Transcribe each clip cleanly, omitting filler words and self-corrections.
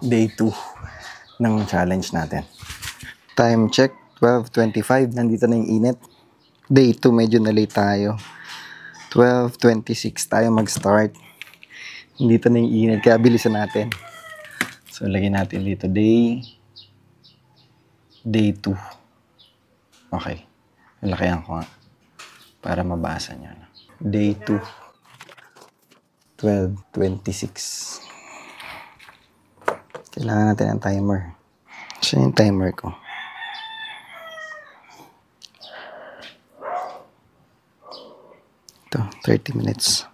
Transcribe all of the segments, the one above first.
Day 2 ng challenge natin. Time check, 12:25. Nandito na yung init. Day 2, medyo na late tayo. 12:26 tayo mag-start. Nandito na yung init, kaya bilisan natin. So, lagyan natin dito Day 2. Okay. Lakihan ko nga para mabasa nyo. Day 2. 12:26. Kailangan natin ng timer. So, yung timer ko. Ito, 30 minutes.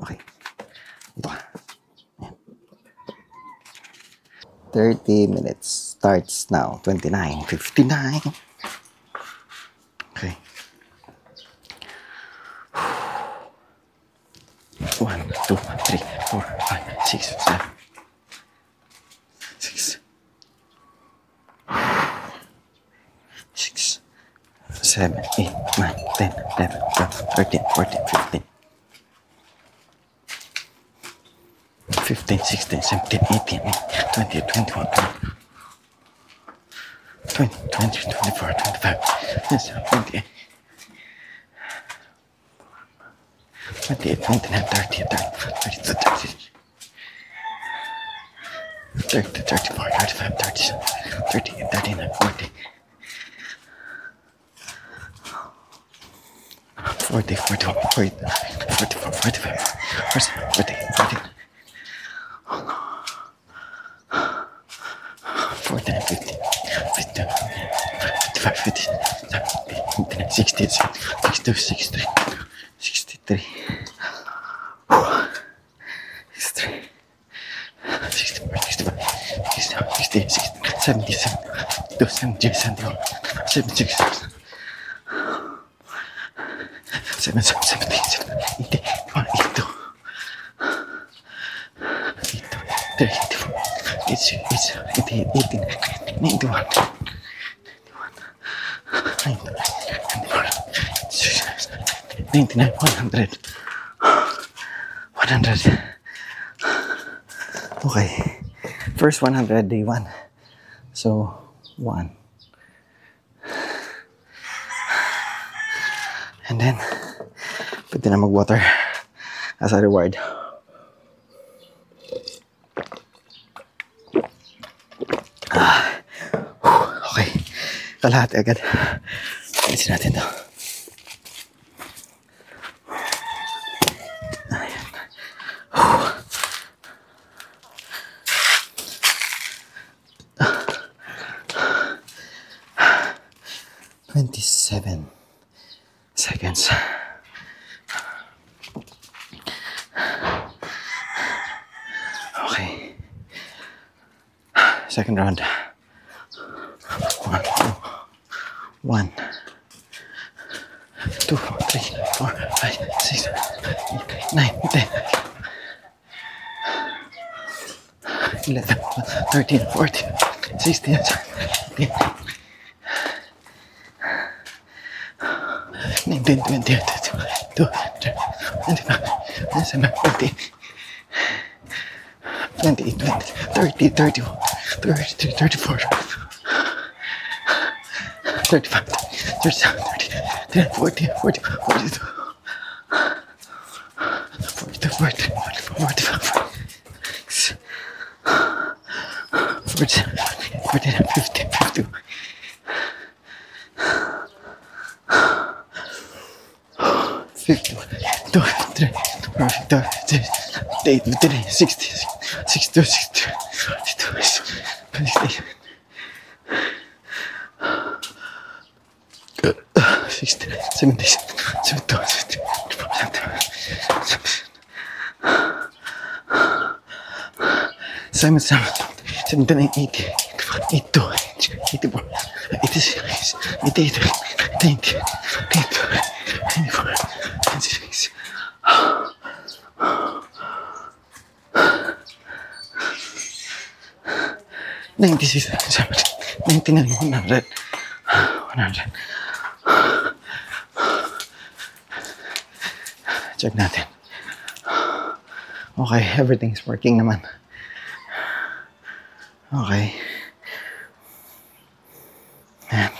Okay. Ito ka. 30 minutes. Starts now. 29:59. Okay. 1, 2, 3, 4, 5, 6, 7, 6, 6, 7, 8, 9, 10, 11, 12, 13, 14, 15, 15, 16, 17, 18, 20, 21, 20, 24, 25, 28, 28, 29, 30, 34, 35, 37, 38, 39, 40, 41, 44, 45, 47, 48, 49, 50, 55, 56, 59, 60, 62, 63, 63, 64, 65, 67, 67, 70, 71, 76, 77, 80, 82, 84, 86, 88, 89, 91, 99, 100. 100. Okay. First 100, day 1. So, 1. And then, pwede na mag-water as a reward. Okay. Kalahati agad. Alisin natin to. 27 seconds. Okay. Second round. 1, 2, 3, 4, 5, 6, 8, 9, 10, 11, 13, 14, 16, 17, 19, 20, 22, 25, 27, 28, 28, 30, 31, 33, 34, 35, 37, 38, 40, 40, 42, 42, 43, 44, 45, 46, 47, 49, 50, 52, 51, 2, 3, 4, 5, 6, 8, 59, 60, 62, 63, 62, 68, 60, 70, 72, 79, 80, 82, 84, 86, 88, 90, 94, 96, 96, 99, 100, 100. Check natin. Okay, everything's working naman. Okay. And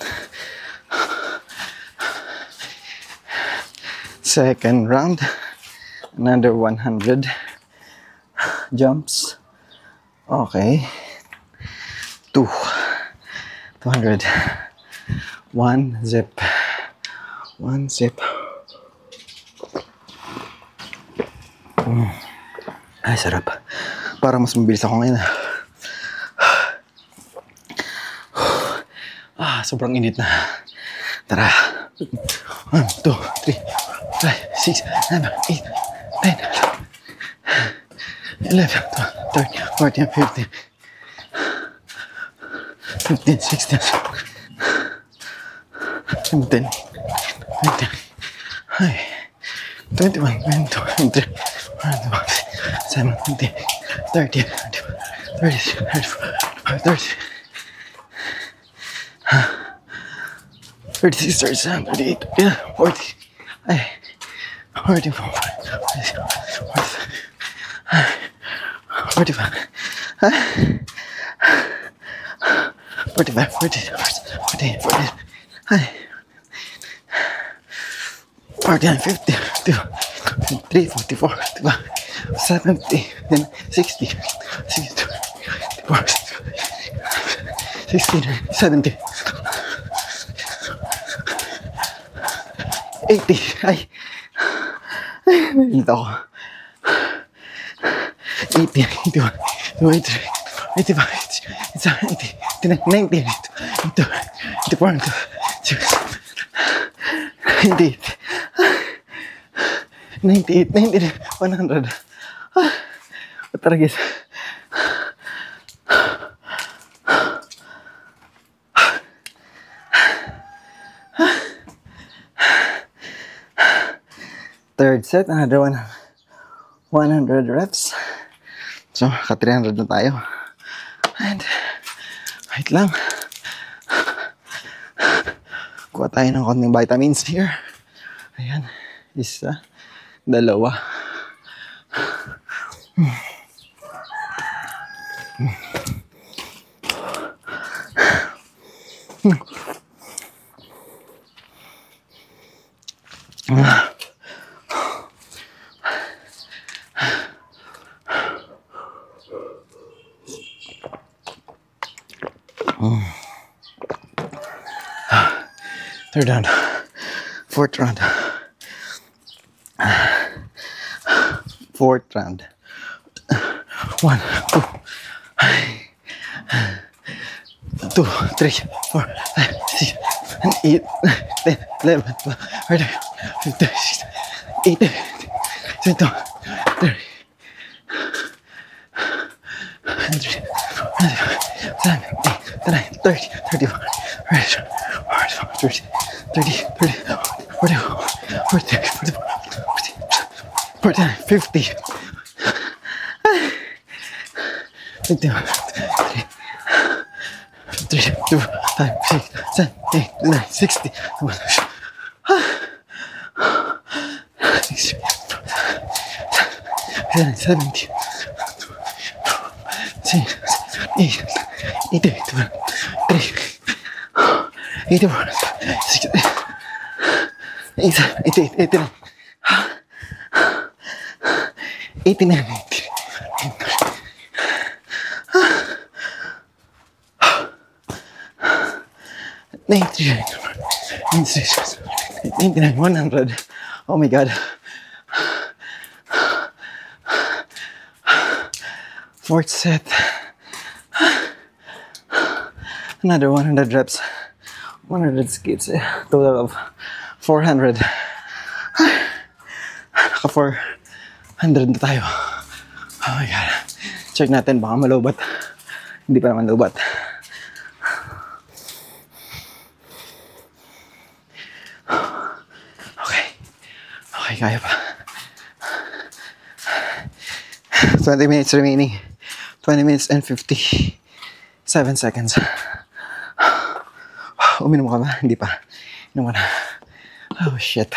second round, another 100 jumps. Okay. 200. One zip. One zip. Ay, sarap. Parang mas mabilis ako ngayon. Sobrang init na. Tara. 1, 2, 3, 5, 6, 7, 8, 9, 10, 11, 12, 13, 14, 15, 16, 17, 19, 21, 22, 23, 24, 17, 30, 32, 34, 30, 36, 37, 38, 40, 44, 45, 45, 48, 49, 50, 53, 54, 55, 70, 60, 62, 64, 69, 70, 80. Ay, nalilito ako. 80, 81, 83, 85, 87, 88, 89, 84, 98, 99, 100. Mataragis. Third set, another 100 reps. So, ka 300 na tayo. And, wait lang. Kuha tayo ng konting vitamins here. Ayan, isa, dalawa. Third round. Fourth round. Fourth round. 1, 2, 3, 4, 5, 6, 8, 10, 11, 12, 13, 15, 16, 18, 20, 30, 50. 3, 2, 5, 6, 7, 8, 9, 60. 70, 84, 88, 89, 89, 93, 96, 99, 100. Oh my god. Fourth set. Another 100 reps. 100 skits. Total of 400. Naka 400 na tayo. Oh my god. Check natin, baka malubat. Hindi pa naman lubat. Okay, kaya pa. 20 minutes remaining. 20 minutes and 57 seconds. Uminom ka ba? Hindi pa. Inom ka na. Oh, shit.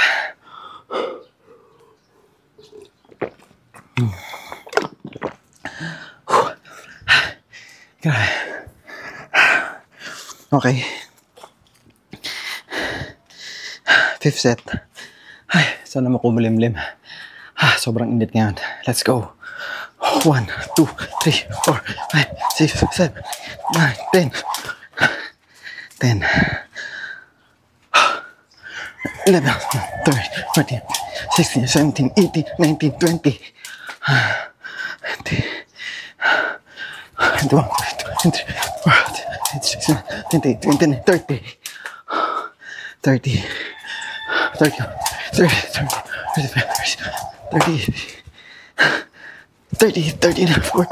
Grabe. Okay. Fifth set. Ay, sana makumulimlim. Sobrang init ngayon. Let's go. 1, 2, 3, 4, 5, 6, 7, 9, 10. 10. 11, 12, 13, 16, 17, 18, 19, 20. 21, 22, 23, 24, 25, 26, 27, 28, 29, 30, 31, 32, 33, 34,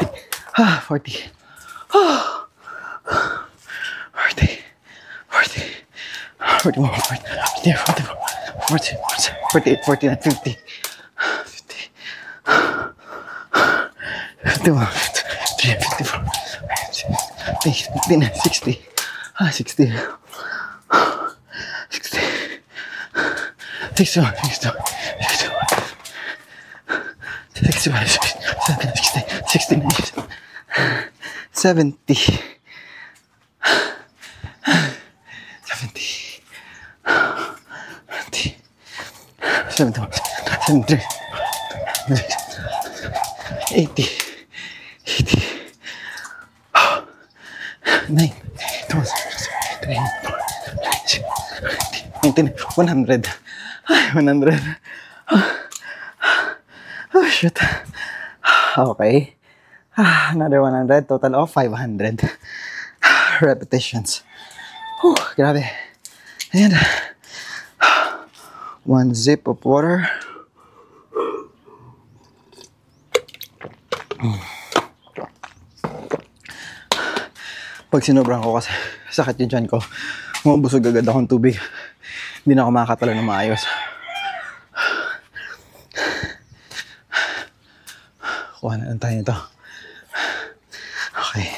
48, 49, 50, 51, 54, 59, 60, 60, 61, 70, 71, 73, 80, 9, 100. 100. Oh, shit. Okay. Another 100. Total of 500 repetitions. Grabe. And 1 sip of water. Pag sinobran ko kasi sakit yung tiyan ko, mabusog agad akong tubig. Hindi na ako makakatalo ng maayos. Kuha na lang tayo nito. Okay.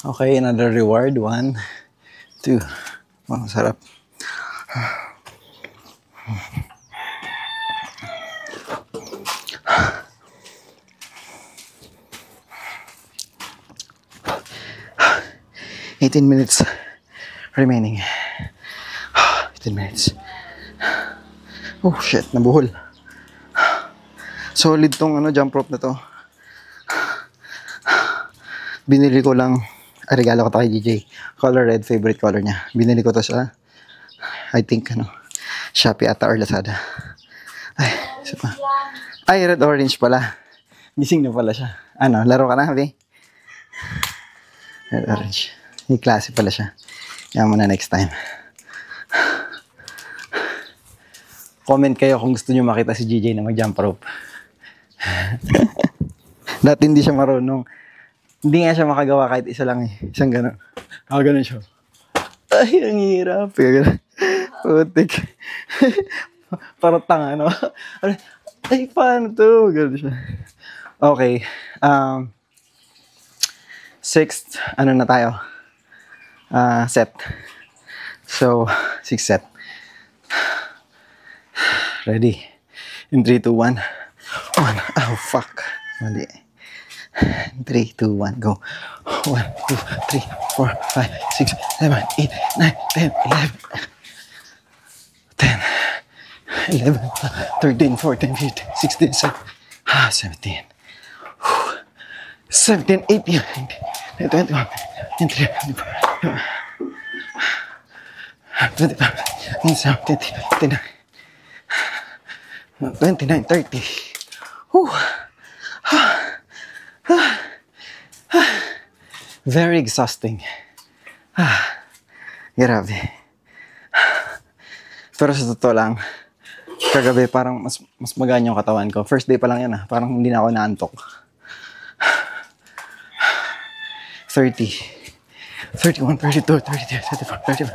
Okay, another reward. 1, 2. Wow, sarap. $18 minutes remaining. 18 minutes. Oh shit, nabuhol. Solid tong jump rope na to. Binili ko lang, regalo ko to kay DJ. Color red, favorite color niya. Binili ko to sa, I think Shopee ata or Lazada. Ay, isa pa. Ay, red orange pala. Gising na pala siya. Laro ka na, Habi? Red orange. May klase pala siya. Yan muna next time. Comment kayo kung gusto nyo makita si GJ na mag-jump rope. Dati hindi siya marunong. Hindi nga siya makagawa kahit isa lang eh. Isang gano'n. Gano'n siya. Ay, ang hirap. Putik. Parang tanga, no? Ay, paano to? Gano'n siya. Okay. Sixth, na tayo? Set. So, 6 set. Ready? In 3, 2, 1. 1. Oh, fuck. Mali. 3, 2, 1, go. 1, 2, 3, 4, 5, 6, 7, 8, 9, 10, 11. 10, 11, 13, 14, 15, 16, 17. 17, 18, 19, 21, 23, 24, 25, 29, 30. Very exhausting. Grabe. Pero sa totoo lang, kagabi parang mas magaan yung katawan ko. First day pa lang yan parang hindi na ako naantok. 30, 31, 32, 33, 34, 35,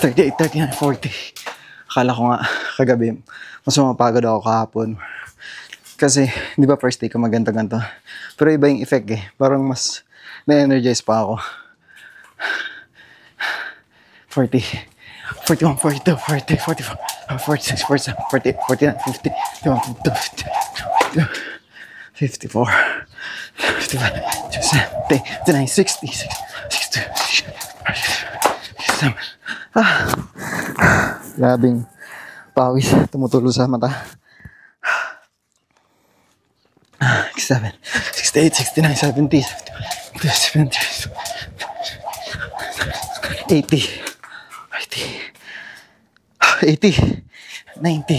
38, 39, 40. Akala ko nga kagabi, mas mapagod ako kahapon. Kasi, di ba first day ko magganto-ganto. Pero iba yung effect Parang mas na-energize pa ako. 40, 41, 42, 43, 44, 46, 47, 48, 49, 50, 51, 52, 53, 54, 55, 54, 55, 57, 59, 60, 62, 67. Grabing pawis tumutulo sa mata. 67, 68, 69, 70, 70, 80, 80, 90,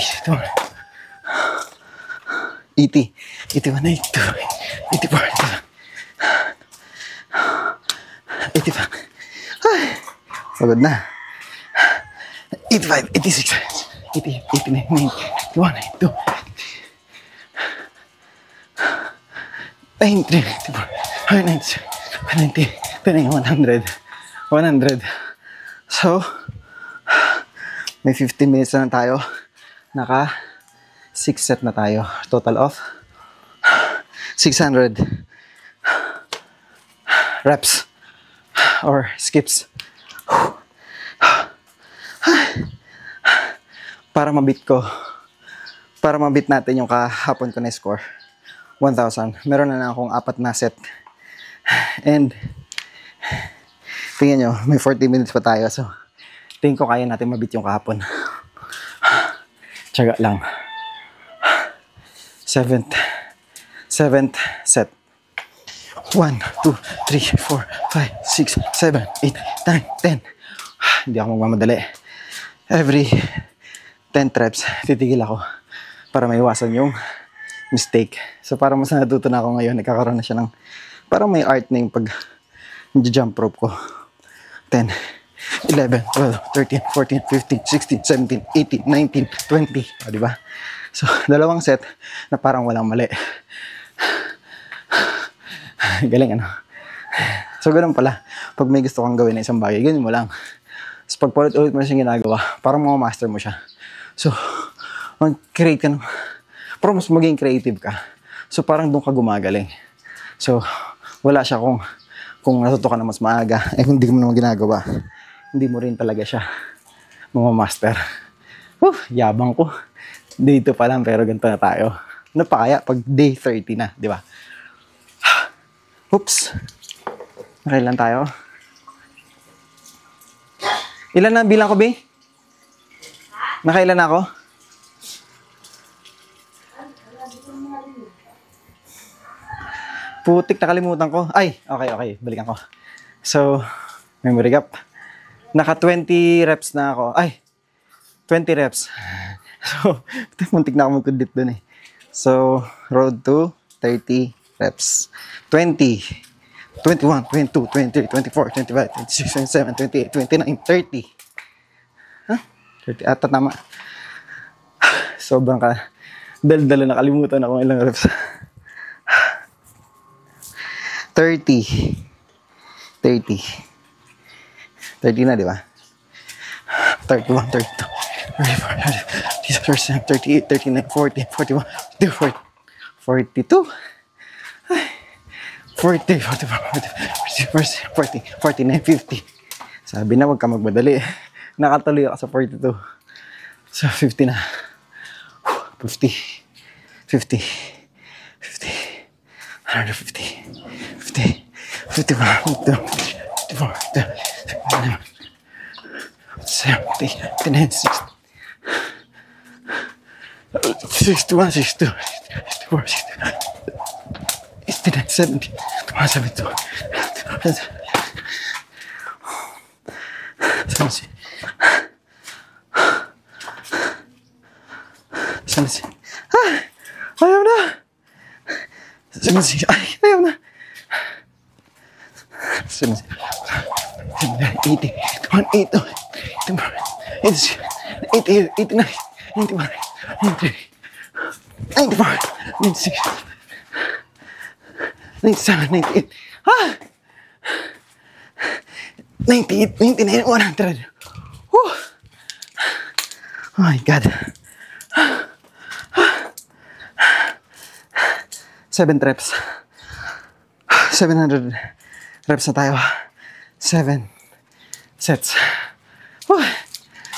80, 81, 82, 84, 85. Pagod na. 85, 86, 88, 89, 90, 91, 92, 93, 94, 90, 100, 100. So, may 15 minutes na tayo. Naka 6 set na tayo. Total of 600 reps or skips. Para mabit natin yung kahapon ko na score 1,000. Meron na akong 4 na set. And tingnan nyo, may 40 minutes pa tayo. So, tingin ko kaya natin mabit yung kahapon. Tiyaga lang. 7th set. 1, 2, 3, 4, 5, 6, 7, 8, 9, 10. Hindi ako magmamadali. Every 10 reps, titigil ako para maiwasan yung mistake. So parang mas natuto na ako ngayon. Nagkakaroon na siya ng parang may art na yung pag jump rope ko. 10, 11, 12, 13, 14, 15, 16, 17, 18, 19, 20. O, diba? So, dalawang set na parang walang mali. Galing, ano? So, ganun pala. Pag may gusto kang gawin na isang bagay, ganun mo lang. So, pag paulit-ulit mo na siyang ginagawa, parang master mo siya. So, mag-create ka ng... Pero mas maging creative ka. So, parang doon ka gumagaling. So, wala siya kung natuto ka na mas maaga, eh kung hindi mo naman ginagawa, hindi mo rin talaga siya mamamaster. Yabang ko. Dito pa lang, pero ganito na tayo. Ano pa kaya pag day 30 na, di ba? Oops. Nakailan tayo? Ilan na bilang ko, B? Nakailan na ako? Putik, nakalimutan ko. Ay, okay. Balikan ko. So, memory gap. Naka 20 reps na ako. Ay, 20 reps. So, muntik na ako magkundit dun eh. So, road to 30 reps. 20, 21, 22, 23, 24, 25, 26, 27, 28, 29, 30. Huh? 30 ata tama. Sobrang dal-dalo, nakalimutan ako ilang reps. 30 na, di ba? 31, 32, 34, 38, 39, 40, 41, 42, 40, 44, 40, 49, 50. Sabi na, wag ka magmadali. Nakatuloy ako sa 42. So, 50 na. 50, 50, 50, 150, 50, 51, 52, 54, 70, 59, 60, 61, 62, 64, 69, 70, 72, 70. Ayaw na. 70. Ay, ayaw na. 70. 80, 81, 82, 88, 89, 91, 93, 94, 96, 97, 98, 98, 99, 100. Oh my God. 7 reps. 700 reps na tayo. 7 sets.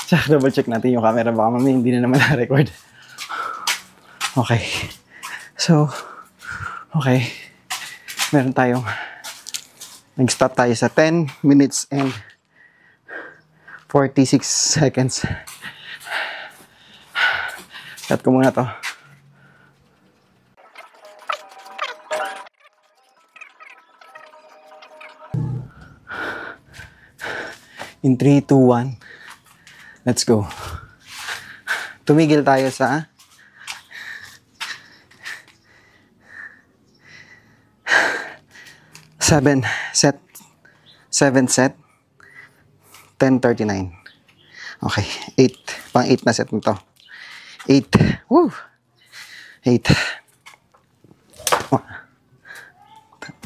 Tsaka double check natin yung camera. Baka mamaya hindi na naman na-record. Okay. So, Okay. Meron tayong nag-stop tayo sa 10 minutes and 46 seconds. Cut ko muna to. In 3, 2, 1. Let's go. Tumigil tayo sa 7 set. 10:39. Okay, 8. Pang 8 na set nito. 8. Woo! 8.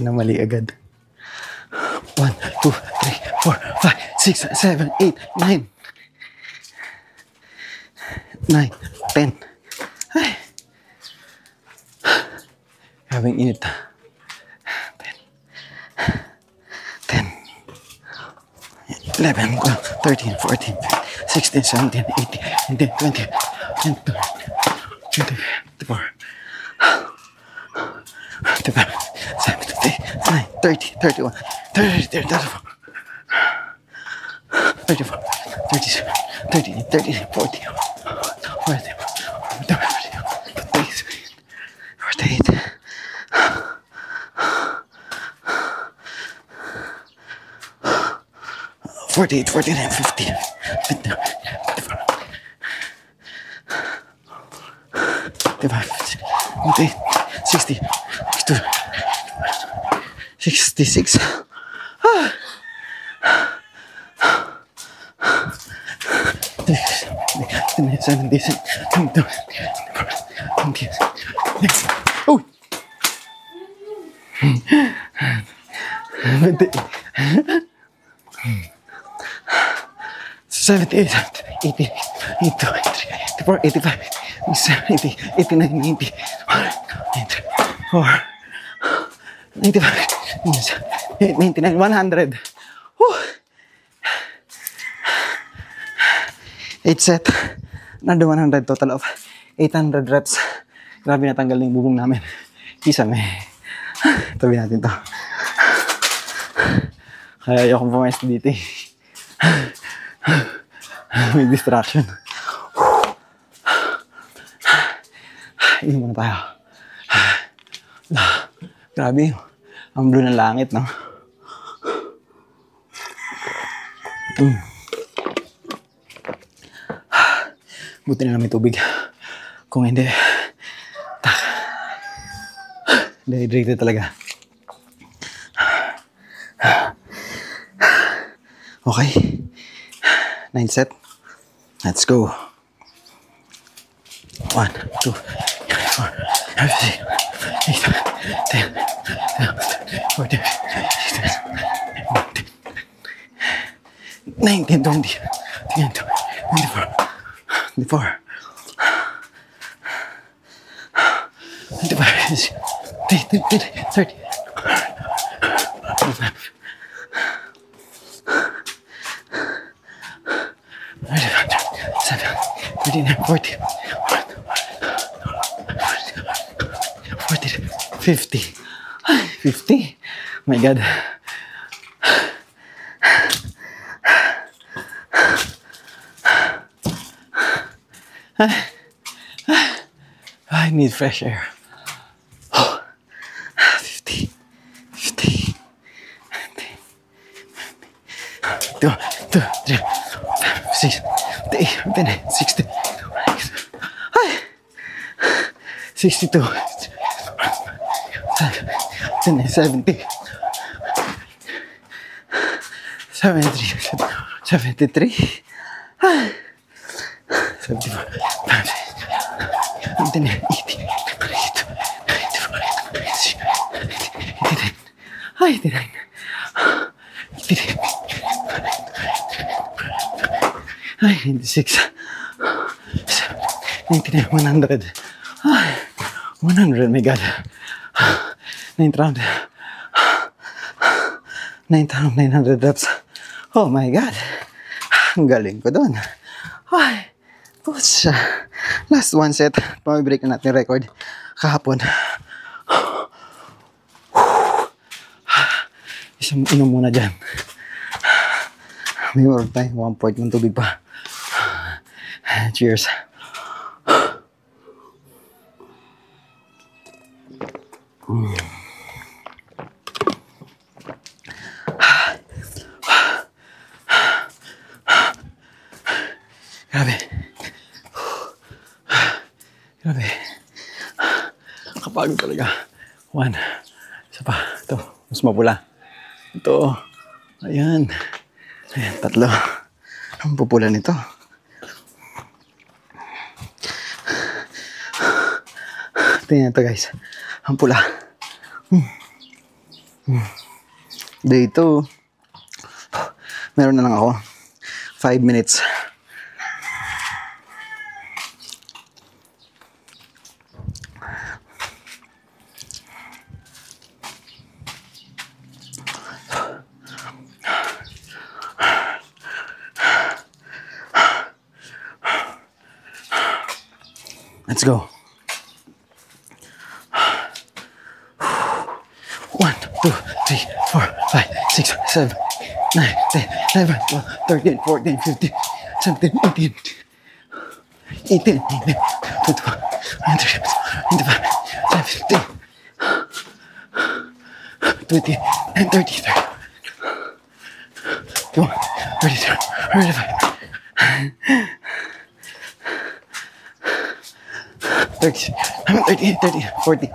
Na mali agad. 1, 2, 3, 4, 5, 6, 7, 8, 9. 9, 10. Ay. Having init. 10, 11, 12, 13, 14, 16, 17, 18, 19, 20, 22, 24, 25, 27, 30, 31, 32, 34, 34, 37, 38, 39, 40, 48, 49, 50, 55, 60, 66. 70, oh! 78, 80, 82, 84, 85, 87, 89, 90, 94, 95, 99, 100. Whew. 8 set. Another 100. Total of 800 reps. Grabe, natanggal na yung bubong namin. Isang tabi natin to. Kaya ayokong pumayos dito eh. May distraction. Inom muna tayo. Grabe. Ang blue ng langit, no? Buti na lang may tubig. Kung hindi, dehydrated talaga. Okay. 9 set. Let's go. 1, 2, 3, 4, 5, 6, 7, 8, 9, 10, 11, 12, 13, 14, 15, 16, 17, 18, 19, 20, 24, 25, 30, 35, 40, 50. 50? Oh my God. I need fresh air. 50. 50. 2, 3, 5, 6, 8, 60. 62. 70. 73. 73. 74. 89. 80. 89. 96. 99. 100. 100, my God. 9th round. 900 reps. Oh my God. Ang galing ko doon. Ay, pusa. Last one set. Pag-break na natin record kahapon. Isang inom muna dyan. May oras tayo. 1 port ng tubig pa. Cheers. Grabe. Grabe. Kapagod talaga. 1. Isa pa. Ito. Mas mapula. Ito. Ayan. Ayan. 3. Ang pupula nito. Tingnan ito guys. Ang pula. Day 2. Meron na lang ako. 5 minutes. Let's go. 1, 2, 3, 4, 5, 6, 7, 9, 10, 11, 12, 13, 14, 15, 17, 18, 18, 19, 21, 22, 25, 17, 20, and 30, 31, 32, 35, 38, 40,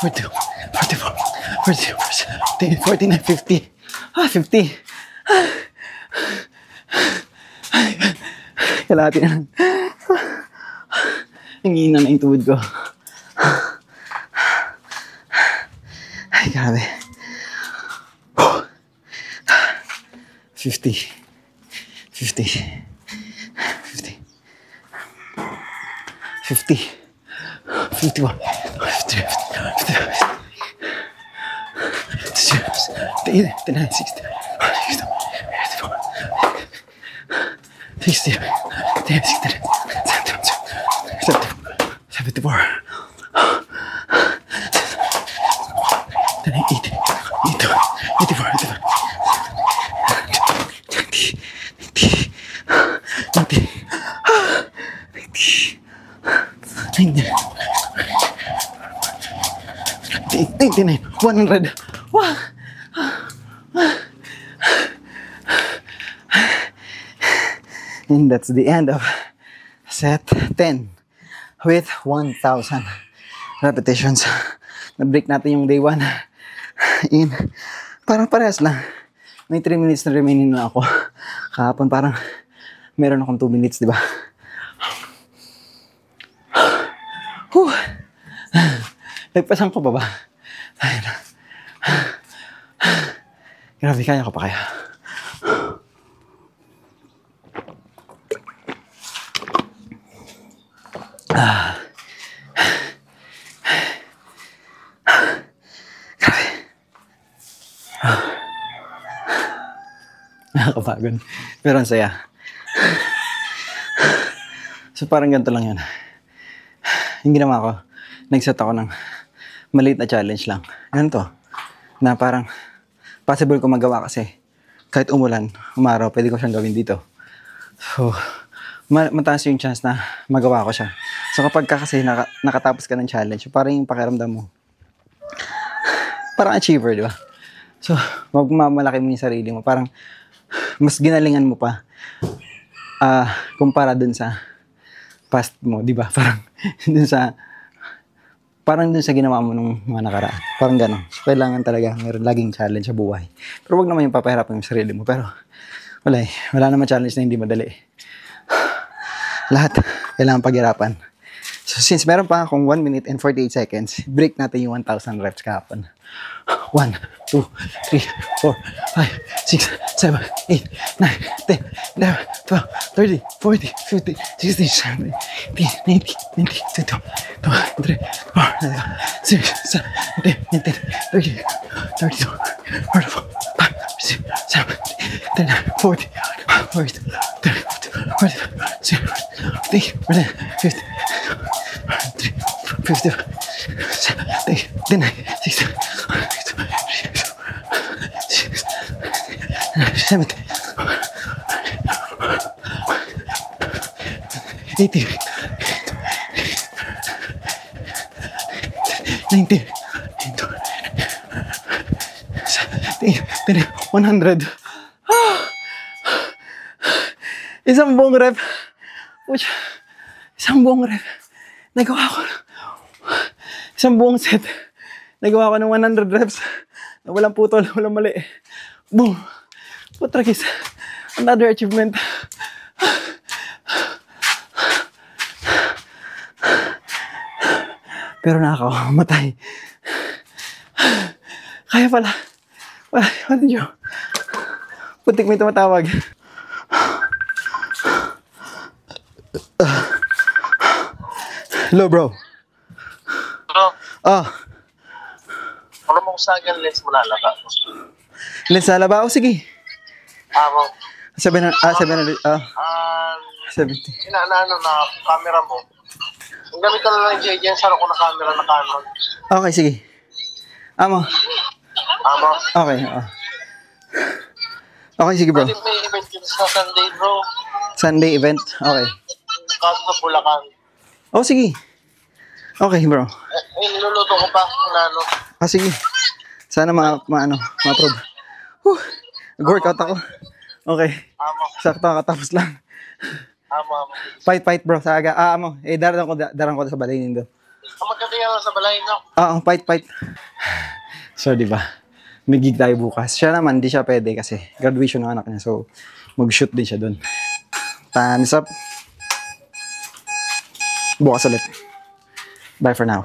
42, 44, 42, 49, 50. 50. Kalahati na lang. Nanghihina na yung tuhod ko. Ay, grabe. 50. 50. 50. 50. 51, 52, 59, 60, 60, 74, 99, 100. Wow. And that's the end of set 10 with 1,000 repetitions. Na-break natin yung day 1 in parang parehas lang. May 3 minutes na remaining na ako. Kahapon parang meron akong 2 minutes, di ba? Nagpasang ko ba ba? Ayun. Grabe, kaya ko pa kaya. Grabe. Nakakapagod. Pero ang saya. So parang ganito lang yan. Yung ginawa ko, nag-set ako ng maliit na challenge lang. Ganito. Na parang possible ko magawa kasi kahit umulan, umaraw, pwede ko siyang gawin dito. So, mataas yung chance na magawa ko siya. So kapag ka kasi nakatapos ka ng challenge, parang yung pakiramdam mo, parang achiever, di ba? So, magmamalaki mo yung sarili mo. Parang mas ginalingan mo pa kumpara dun sa past mo, di ba? Parang dun sa ginawa mo nung mga nakaraan. Parang gano'n. So, kailangan talaga meron laging challenge sa buhay. Pero wag naman yung papahirapan yung sarili mo. Pero wala naman challenge na hindi madali. Lahat kailangan paghirapan. So since meron pa akong 1 minute and 48 seconds, break natin yung 1,000 reps kahapon. 1, 2, 3, 4, 5, 6, 7, 8, 9, 10, 11, 12, 13, 14, 15, 16, 17, 18, 19, 20, 21, 22, 23, 24, 25, 26, 27, 28, 32, 34, 35, 36, 37, 40, 41, 42, 43, 44, 50, 60, 60, 60, 70. 80. 90. 100. Isang buong rep. Pucha. Isang buong rep. Nagawa ko. Isang buong set. Nagawa ko ng 100 reps. Walang putol, walang mali. Boom. Putrakis. Another achievement. Pero nakakamatay. Kaya pala. Wala nyo. Putik may tumatawag. Hello, bro. Bro, Ah, mo sa akin lens mo lalaba. lens sa laba? O, sige. Mo. 70. Inaano na camera mo. Ang gamit ko na lang yung JJ, saro ko na camera na Canon. Okay, sige. Amo. Mo. Okay, Okay, sige, bro. Pwede may event dito sa Sunday, bro. Sunday event? Okay. Kaso sa Bulacan. Oh, sige. Okay, bro. Niluluto ko pa ng ano. Sige. Sana ma-approve. Nag-workout ako. Okay. Mo. Sakto, katapos lang. Mo. Fight, bro. Sa aga. Amo. Darang ko sa balay nindo. Ang magkakaya lang sa balay, no? Fight. So, di ba? May gig tayo bukas. Siya naman, di siya pwede kasi graduation ng anak niya. So, mag-shoot din siya doon. Time's up. Bukas ulit. Bye for now.